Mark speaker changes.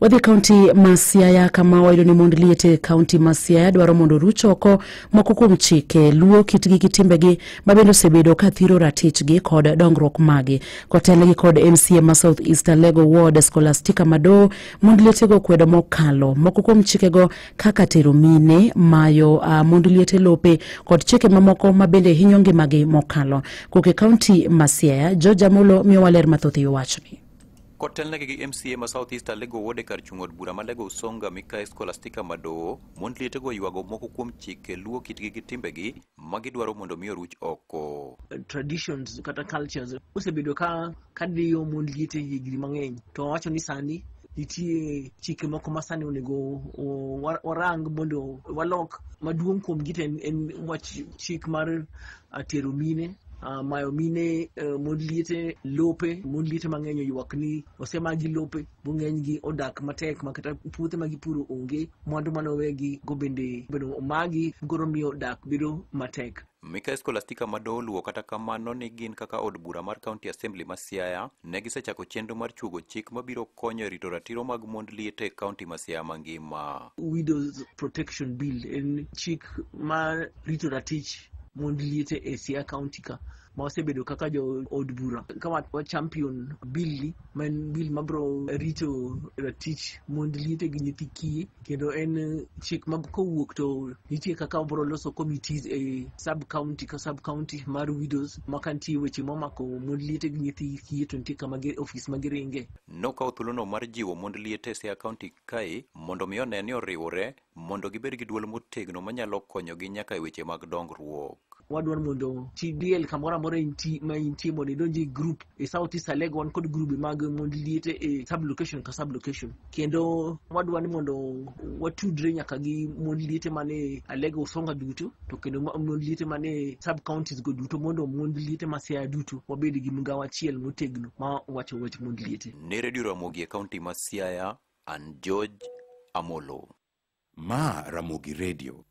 Speaker 1: Wadhi kaunti ma Siaya kama wayudo ni mond liete kaunti ma Siaya dwaro mondo ruch oko moko kuom chike luwo kitgi gi timbegi mabende osebedo ka thiro ratichgi kod dongruok magi. Kotelegi kod MCA ma South East Lego Ward Scholastica Mado, mond lietego kwedo mokalo moko kuom chikego kaka tero mine, mayo mond liete lope kod chike mamoko mabende hinyo ngimagi mokalo. Koke kaunti ma Siaya, George Amolo miyo waler mathoth e wachni.
Speaker 2: Kotelnegi gi MCA ma South East Lego Ward kar chung'od bura ma Lego Usonga Mikael Scholastica Mado, mond lietego ywago moko kuom chike luwo kitgi gi timbegi magidwaro mondo miyo ruch oko.
Speaker 3: Traditions kata cultures osebedo ka diyo mond liete higni mang'eny, to wacho ni sani nitie chike moko ma sani onego warang mondo walok. Maduong' kuom gite en wach chik mar tero mine, mayo mine, mond liete lope. Mond liete mang'eny oywak ni osemagi lope, bung'eny gi odak matek makata puothe magipuro onge, mwandu manowegi go bende omagi, goro miyo dak bedo matek.
Speaker 2: Mikael Scholastica Mado luwo kata kamano ni gin kaka od bura mar County Assembly ma Siaya ne gisechako chenro mar chuogo chik mabiro konyo rito ratiro mag mond liete kaunti ma Siaya mangima.
Speaker 3: Widows Protection Bill en chik mar rito ratich mond liete e Siaya County ka ma osebedo kaka jo od bura ka wa champion bill man bill mabro rito ratich mond liete gi nyithi kiye, kendo en chik mag kowuok to nitie kaka obro loso committees e sub county mar widows makantie weche momako mond liete gi nyithi kiye to nitie kama office magiringe.
Speaker 2: Nokawo thuolono mar jiwo mond liete e Siaya County kae mondo miyo ne ni oriwore mondo gibed gi duol motegno manyalo konyogi nyaka e weche mag dongruok.
Speaker 3: Wadwaro mondo TDL kamora mora ma intie mondo idonje group e South East Lego wan kod grube mag mond liete e sub location, kendo wadwaro mondo watudre nyaka gi mond liete mane Lego Usonga duto, to kendo mond liete mane sub counties go duto, mondo mond liete ma Siaya duto wabed gi mgawo achiel motegno ma wacho weche mond liete.
Speaker 2: Ne Radio Ramogi e kaunti ma Siaya, an George Amolo.
Speaker 4: Ma Ramogi Radio.